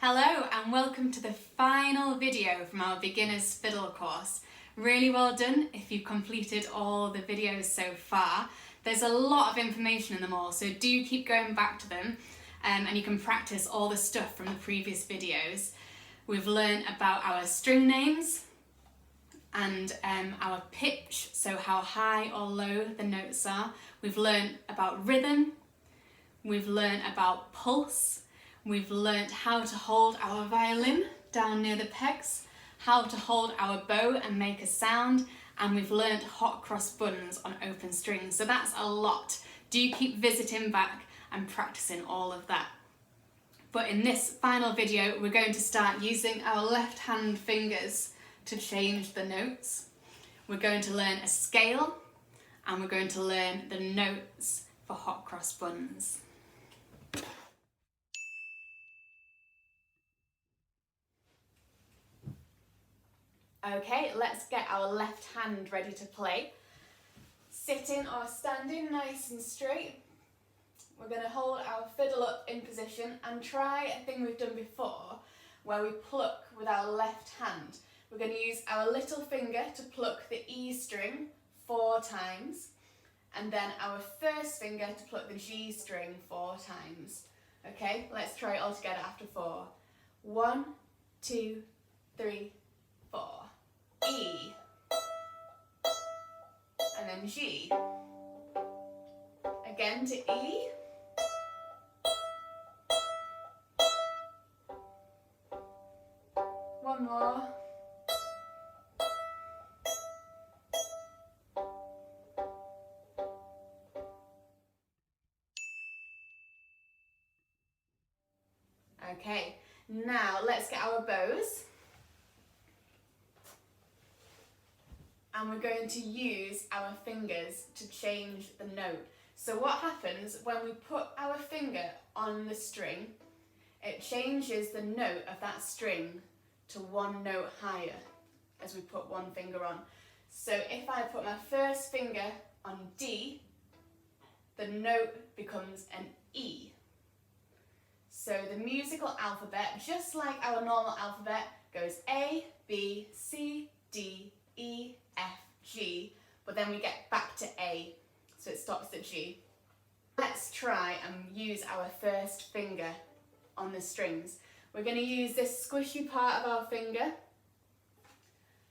Hello and welcome to the final video from our beginners fiddle course. Really well done if you've completed all the videos so far. There's a lot of information in them all, so do keep going back to them and you can practice all the stuff from the previous videos. We've learned about our string names and our pitch, so how high or low the notes are. We've learned about rhythm, we've learned about pulse, we've learnt how to hold our violin down near the pegs, how to hold our bow and make a sound, and we've learnt hot cross buns on open strings. So that's a lot. Do keep visiting back and practicing all of that. But in this final video, we're going to start using our left hand fingers to change the notes. We're going to learn a scale and we're going to learn the notes for hot cross buns. Okay, let's get our left hand ready to play. Sitting or standing nice and straight. We're going to hold our fiddle up in position and try a thing we've done before where we pluck with our left hand. We're going to use our little finger to pluck the E string 4 times and then our first finger to pluck the G string 4 times. Okay, let's try it all together after 4. 1, 2, 3, 4. E, and then G, again to E, one more, okay, now let's get our bows. And we're going to use our fingers to change the note. So what happens when we put our finger on the string, it changes the note of that string to 1 note higher as we put one finger on. So if I put my first finger on D, the note becomes an E. So the musical alphabet, just like our normal alphabet, goes A, B, C, D, E, F, G, but then we get back to A, so it stops at G. Let's try and use our first finger on the strings. We're going to use this squishy part of our finger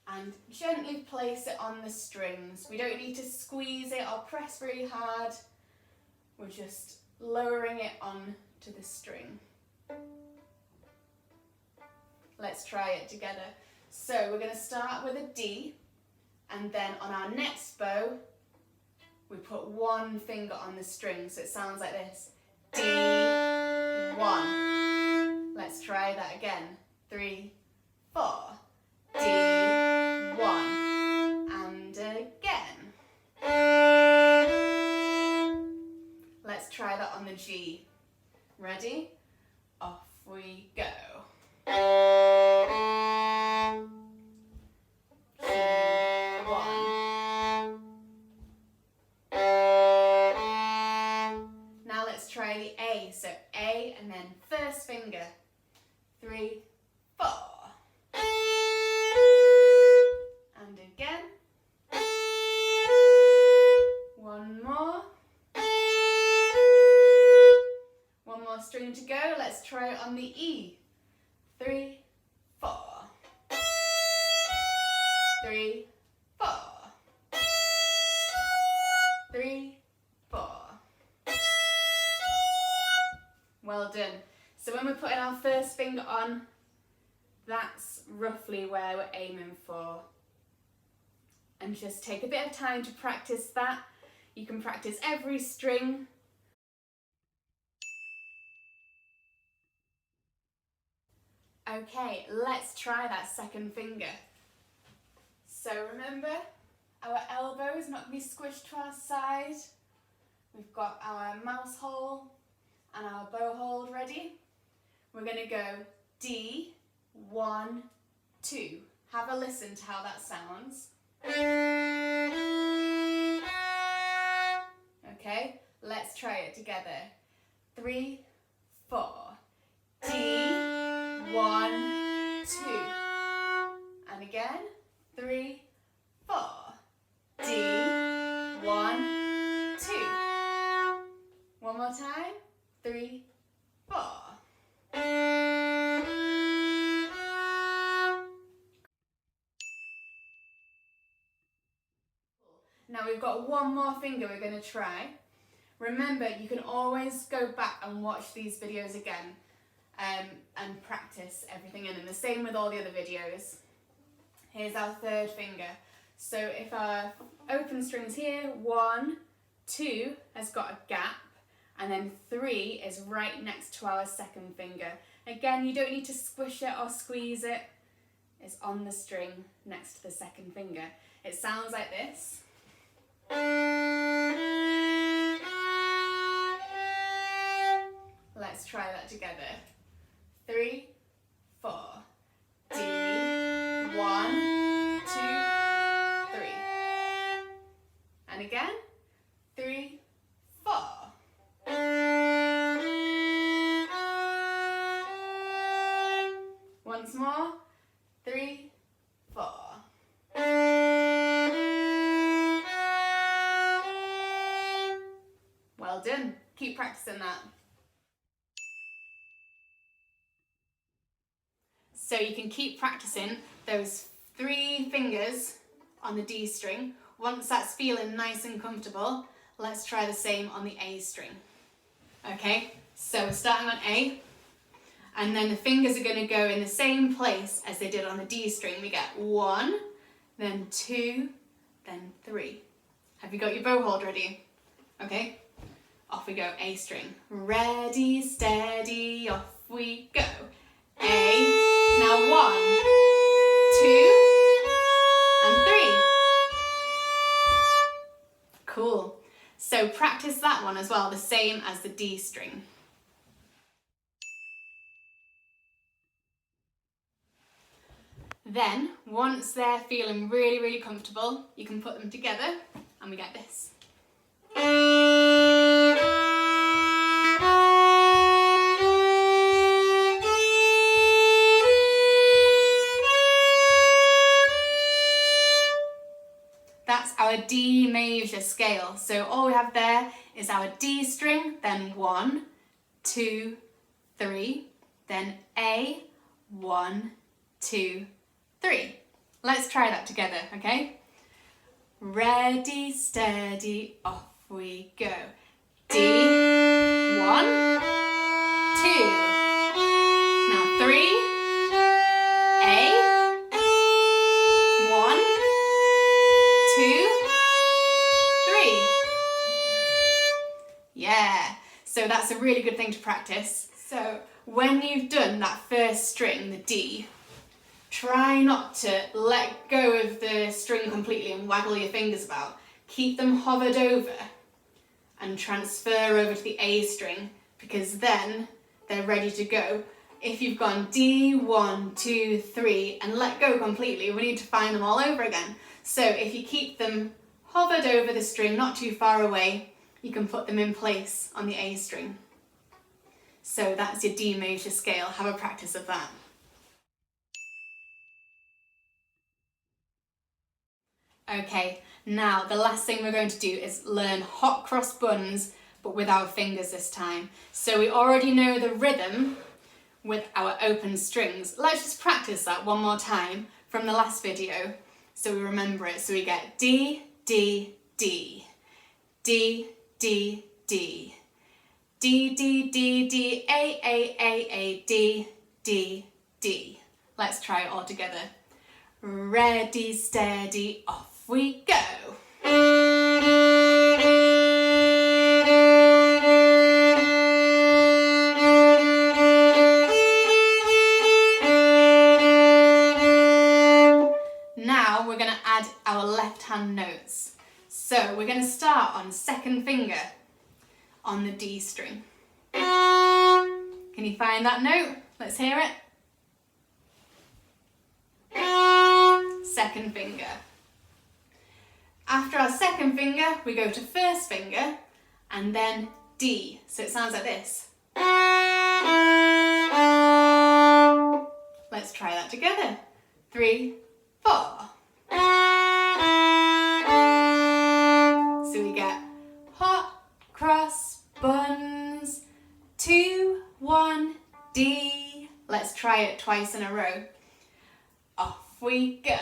and gently place it on the strings. We don't need to squeeze it or press really hard. We're just lowering it on to the string. Let's try it together. So we're going to start with a D. And then on our next bow, we put one finger on the string, so it sounds like this. D, 1. Let's try that again. 3, 4. D, 1. And again. Let's try that on the G. Ready? Off we go. Try the A, so A and then first finger, 3, 4, and again, one more string to go. Let's try it on the E, 3, 4, 3, 4, 3, 4. Well done. So when we're putting our first finger on, that's roughly where we're aiming for. And just take a bit of time to practice that. You can practice every string. Okay, let's try that second finger. So remember, our elbow is not going to be squished to our side. We've got our mouse hole and our bow hold ready. We're going to go D, 1, 2. Have a listen to how that sounds. Okay, let's try it together. 3, 4. D, time. 3, 4. Now we've got one more finger we're going to try. Remember, you can always go back and watch these videos again and practice everything in, and the same with all the other videos. Here's our third finger. So if our open string's here, 1, 2 has got a gap, and then 3 is right next to our second finger. Again, you don't need to squish it or squeeze it. It's on the string next to the second finger. It sounds like this. Let's try that together. 3, 4. D, 1, 2, 3. And again. 3, 4. Once more. 3, 4. Well done. Keep practicing that. So you can keep practicing those 3 fingers on the D string. Once that's feeling nice and comfortable, let's try the same on the A string. Okay, so we're starting on A, and then the fingers are going to go in the same place as they did on the D string. We get 1, then 2, then 3. Have you got your bow hold ready? Okay, off we go. A string. Ready, steady, off we go. A. Now 1, 2, and 3. Cool. So practice that one as well, the same as the D string. Then, once they're feeling really, really comfortable, you can put them together and we get this. Our D major scale. So all we have there is our D string, then 1, 2, 3, then A, 1, 2, 3. Let's try that together, okay? Ready, steady, off we go. D, 1, 2. Now 3, A, 1, 2, 3. Yeah, so that's a really good thing to practice. So when you've done that first string, the D, try not to let go of the string completely and waggle your fingers about. Keep them hovered over and transfer over to the A string, because then they're ready to go. If you've gone D, 1, 2, 3 and let go completely, we need to find them all over again. So if you keep them hovered over the string, not too far away, you can put them in place on the A string. So that's your D major scale. Have a practice of that. Okay, now the last thing we're going to do is learn hot cross buns, but with our fingers this time. So we already know the rhythm with our open strings. Let's just practice that one more time from the last video so we remember it. So we get D, D, D, D, D, D, D, D, D, D, A, A, A, A, D, D, D. Let's try it all together. Ready, steady, off we go. Now we're going to add our left hand notes. So we're going to start on second finger on the D string. Can you find that note? Let's hear it. Second finger. After our second finger, we go to first finger and then D. So it sounds like this. Let's try that together. 3, 4. So we get hot cross buns. try it twice in a row. Off we go.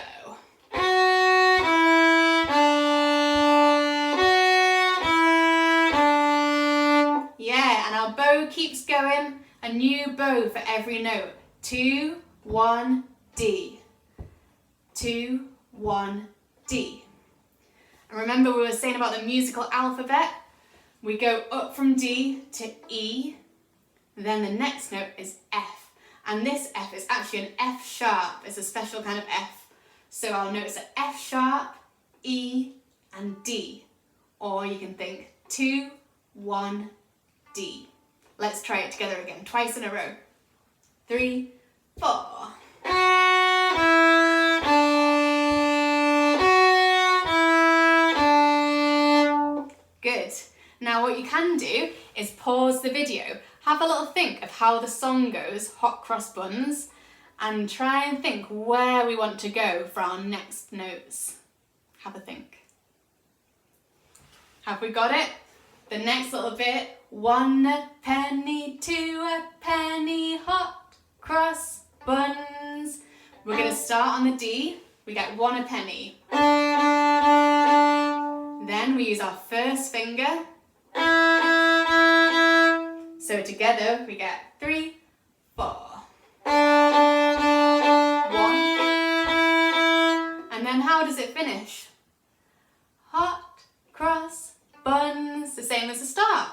Yeah, and our bow keeps going. A new bow for every note. 2, 1, D. 2, 1, D. And remember we were saying about the musical alphabet? We go up from D to E, then the next note is F. And this F is actually an F sharp. It's a special kind of F. So our notes are F sharp, E, and D. Or you can think 2, 1, D. Let's try it together again, twice in a row. 3, 4. Good. Now what you can do is pause the video, have a little think of how the song goes, Hot Cross Buns, and try and think where we want to go for our next notes. Have a think. Have we got it? The next little bit, 1 a penny, 2 a penny, hot cross buns. We're going to start on the D, we get 1 a penny. Then we use our first finger. So together we get 3, 4. 1. And then how does it finish? Hot cross buns, the same as the start.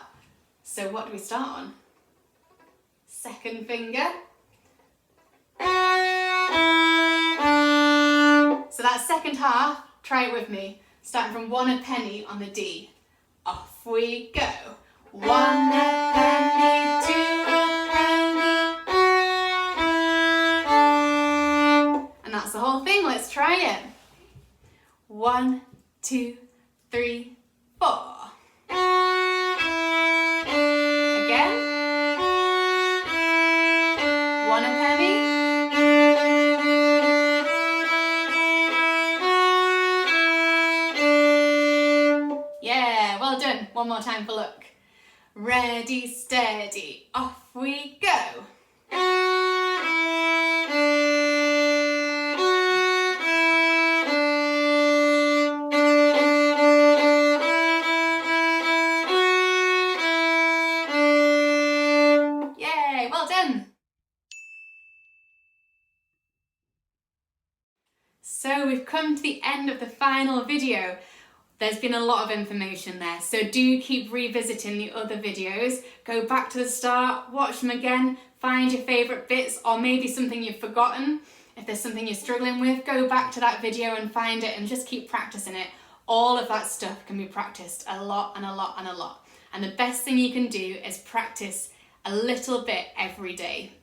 So what do we start on? Second finger. So that second half, try it with me. Starting from 1 a penny on the D. Off we go. 1 a penny, 2 a penny. And that's the whole thing. Let's try it. 1, 2, 3, 4. Again. 1 a penny. Yeah, well done. One more time for luck. Ready, steady, off we go. Yay, well done. So we've come to the end of the final video. There's been a lot of information there, so do keep revisiting the other videos. Go back to the start, watch them again, find your favourite bits or maybe something you've forgotten. If there's something you're struggling with, go back to that video and find it and just keep practicing it. All of that stuff can be practiced a lot and a lot and a lot. And the best thing you can do is practice a little bit every day.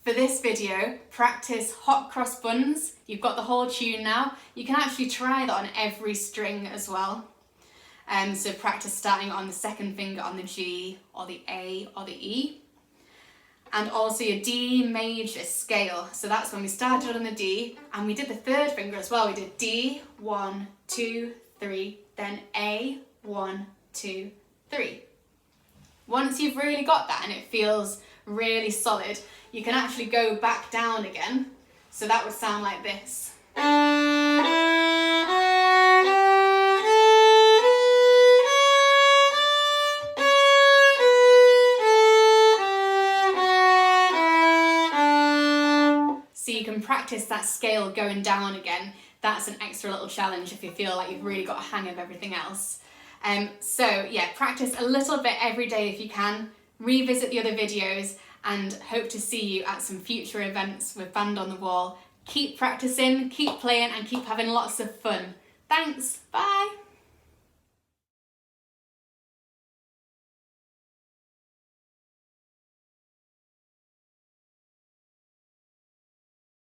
For this video, practice Hot Cross Buns. You've got the whole tune now. You can actually try that on every string as well. So practice starting on the second finger on the G or the A or the E. And also your D major scale. So that's when we started on the D and we did the third finger as well. We did D, 1, 2, 3, then A, 1, 2, 3. Once you've really got that and it feels really solid, you can actually go back down again. So that would sound like this. So you can practice that scale going down again. That's an extra little challenge if you feel like you've really got a hang of everything else. So yeah, practice a little bit every day if you can. Revisit the other videos and hope to see you at some future events with Band on the Wall. Keep practicing, keep playing and keep having lots of fun. Thanks, bye!